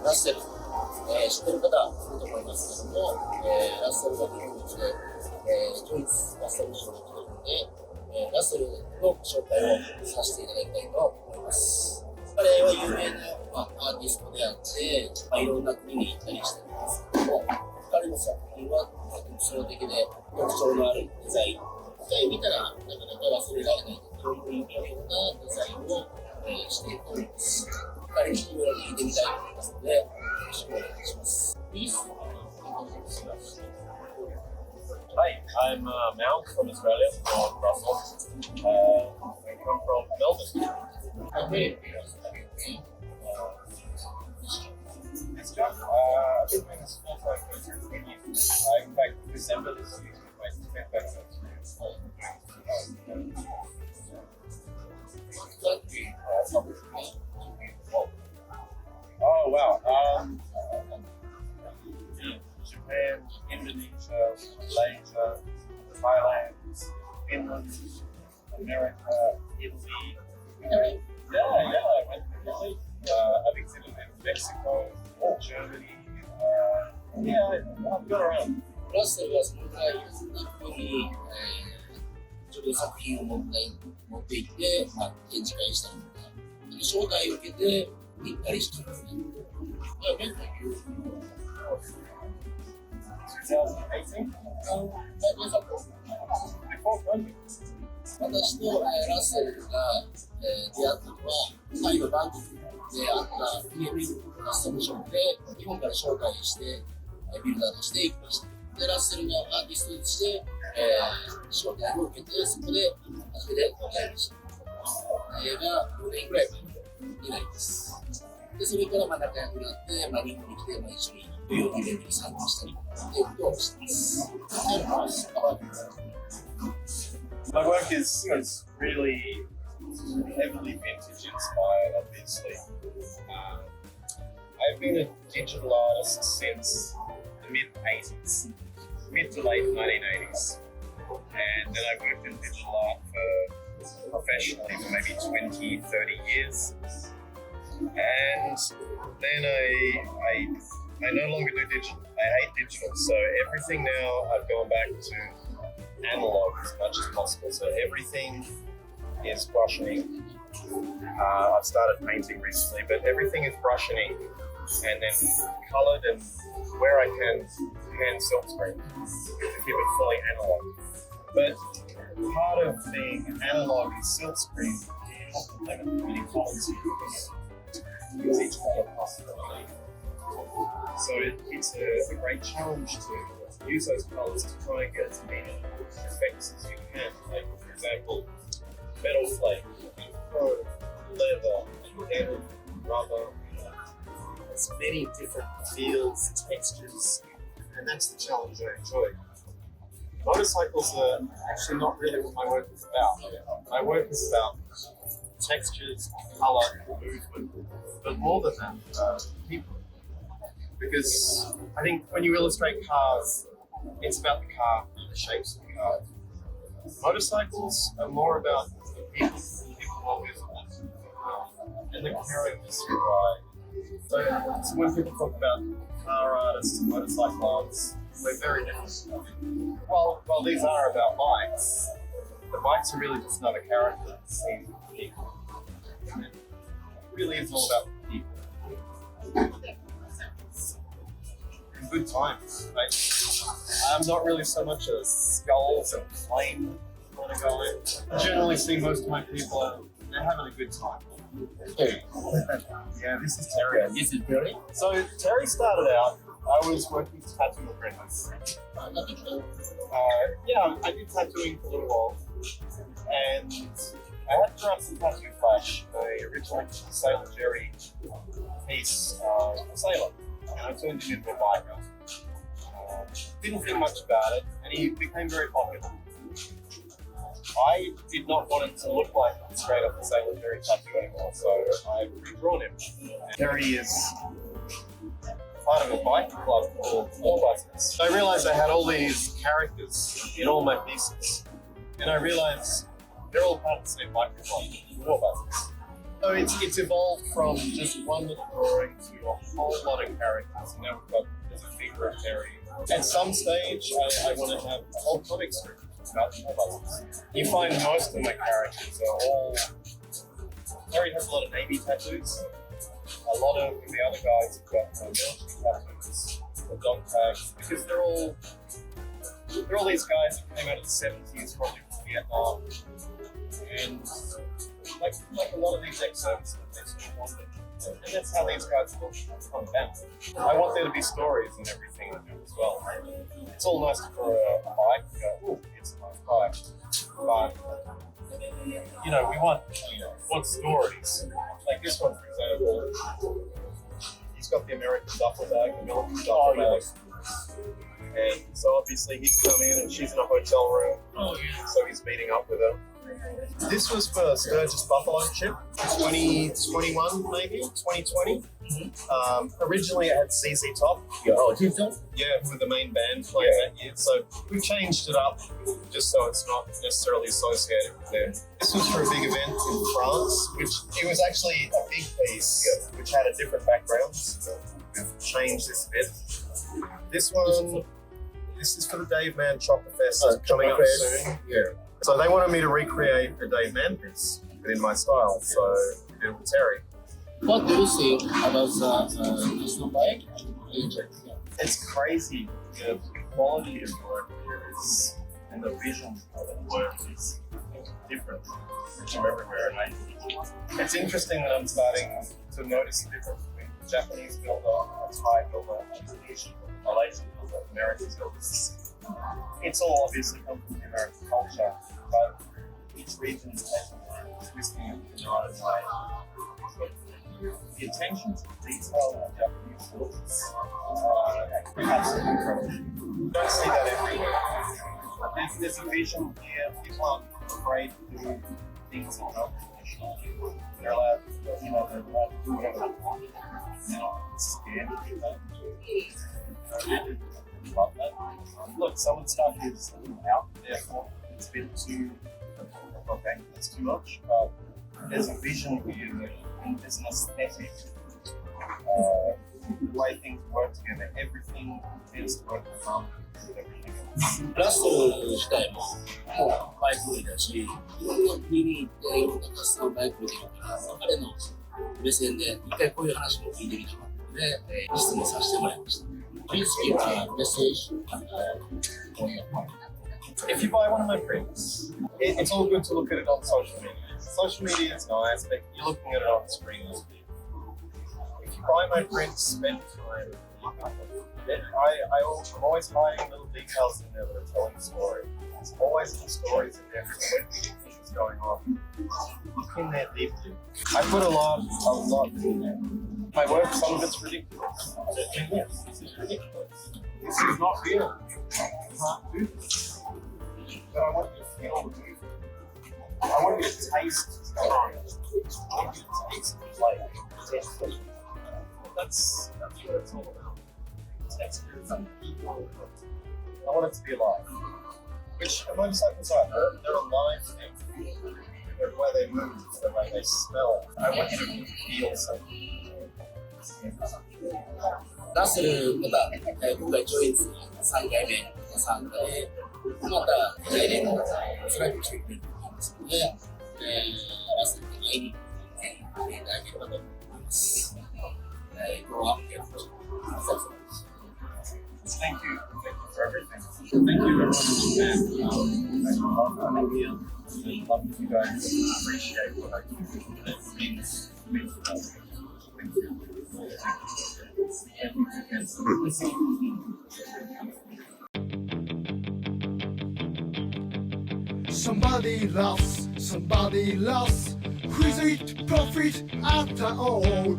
ラッセル、知ってる方はいると思いますけども、ラッセルが日本に来て、ドイツラッセル賞に来ているので、ラッセルの紹介をさせていただきたいと思います。彼は有名な、アーティストであって、いろんな国に行ったりしてるんですけども、彼の作品は特徴的で特徴のあるデザイン。一回見たらなかなか忘れられない、そういうようなデザインを、していると思います。彼にいろいろ聞いてみたいと思いますので、よろしくお願いします。Hi, I'm Mal from Australia, from Brussels. I come from Melbourne. This job, I've been doing this full time for 10 years. In fact, December this year, my 10th episode. Oh wow. Japan, Indonesia, Malaysia, Thailand, Finland, America, Italy. Yeah, I went to Italy. I've exhibited in Mexico, Germany. I've got around. ラッセルはそのぐらいに、自分の作品を持っていって、展示会したりとか、招待を受けて行ったりしてますね。2018? Before COVID. 私とラッセルが出会ったのは、タイのバンコクであった PMM カスタムショップで日本から招待してビルダーとして行きました。で、ラッセルのアーティストとして、招待を受けて、そこで初めて出会いました。が4年ぐらい前になります。で、それから仲良くなって、日本に来て、一緒にこういうイベントに参加したりということをしています。My work is really heavily vintage inspired, obviously. I've been a digital artist since the mid-80s, mid to late 1980s. And then I worked in digital art for professionally for maybe 20, 30 years. And then I no longer do digital. I hate digital. So everything now I've gone back to analog as much as possible. So everything is brush and ink. I've started painting recently, but everything is brush and ink, and then coloured, and where I can, hand silkscreen to keep it fully analog. But part of being analog and silkscreen complement many qualities because each colour possibility. So it's a great challenge to use those colours to try and get as many effects as you can. Like, for example, metal flake, chrome, leather, metal, rubber. There's many different feels, textures, and that's the challenge I enjoy. Motorcycles are actually not really what my work is about. My work is about textures, colour, movement, but more than that, people. Because I think when you illustrate cars, it's about the car and the shapes of the car. Motorcycles are more about the people more visible, and the characters who ride. So when people talk about car artists and motorcycle artists, we're very different. While these are about bikes, the bikes are really just another character seen with people. It really is all about the people. And good times, right? I'm not really so much a skulls and flame kind of guy. I generally see most of my people, they're having a good time. Hey. Yeah, this is Terry. This is Terry. So Terry started out, I was working as a tattoo apprentice. I did tattooing for a little while. And I had to run some tattoo flash. I originally did a Sailor Jerry piece, a sailor, and I turned him into a biker. Didn't think much about it, and he became very popular. I did not want it to look like straight up the Sailor Jerry tattoo anymore, so I've redrawn him. Terry is part of a bike club called War Buzzers. So I realised I had all these characters in all my pieces, and I realised they're all part of the same bike club, War Buzzers. So it's evolved from just one little drawing to a whole lot of characters, and now there's a figure of Terry. At some stage, I want to have a whole comic strip about the Ghostbusters. You find most of my characters are all. Terry has a lot of Navy tattoos. A lot of the other guys have got military tattoos or dog tags, because they're all these guys that came out of the 70s, probably from Vietnam, and like a lot of these excerpts that they sort of wanted. And that's how these guys will come about. I want there to be stories and everything in it as well. It's all nice to draw a bike and go, oh, it's a nice bike. But, you know, we want stories. Like this one, for example, he's got the American duffel bag, the military duffel bag. And so obviously he's come in and she's in a hotel room. So he's meeting up with her. This was for Sturgis Buffalo Chip, 2021 maybe, 2020. Originally it had CZ Top. Oh, you don't? Yeah, with the main band playing that year. So we changed it up just so it's not necessarily associated with them. This was for a big event in France, which it was actually a big piece, which had a different background. So we've changed this a bit. This one, this is for the Dave Mann Chopper Fest coming up soon. Yeah. So they wanted me to recreate a Dave Mann piece, but in my style. So we did it with Terry. What do you think about the custom bike? It's crazy. The quality of work here is, and the vision of the work is different from everywhere. And it's interesting that I'm starting to notice the difference between the Japanese builder, a Thai builder, a Malaysian builder, American builders. It's all obviously come from the American culture, but each region is twisting it in their own way. But the attention to detail in Japanese builders are absolutely incredible. You don't see that everywhere. There's a vision here. People aren't afraid to do things that are not traditional. They're allowed to do whatever they want. They're not scared to do that. Love that. Look, some of the stuff is out there for it's a bit too okay, it's too much, but there's a vision here and there's an aesthetic. The way things work together, everything tends to work in harmony with everything else. ラスト自体もバイク売りだし、いろんな国に行っていろんなカスタムバイク売りだから、彼の目線で一回こういう話も聞いてみたかったので、質問させてもらいました。Please give a message for your partner. If you buy one of my prints, it's all good to look at it on social media. Social media is nice, but you're looking at it on the screen. If you buy my prints, spend time. I'm always hiding little details in there that are telling a story. There's always little stories in there. When things going on, look in there deeply. I put a lot in there. My work, some of it's ridiculous. This is ridiculous. This is not real. You can't do this. But I want you to feel the music. I want you to taste the song. I want you to taste the play. That's what it's all about. I want it to be alive. Which motorcycles are. They're alive things. The way they move, the way they smell. I want you to feel something. ラッセルまた今回ジョインズ3回目の参加でまた来年のスライドしてくれると思いますので、ラッセルに会いに来ていただければと思います。このアップやThank you. Thank you for everything. Thank you everyone in Japan. I love coming here. I love you guys. Appreciate what I do. It means to us. Thank you. Somebody loves, who is it profit after all?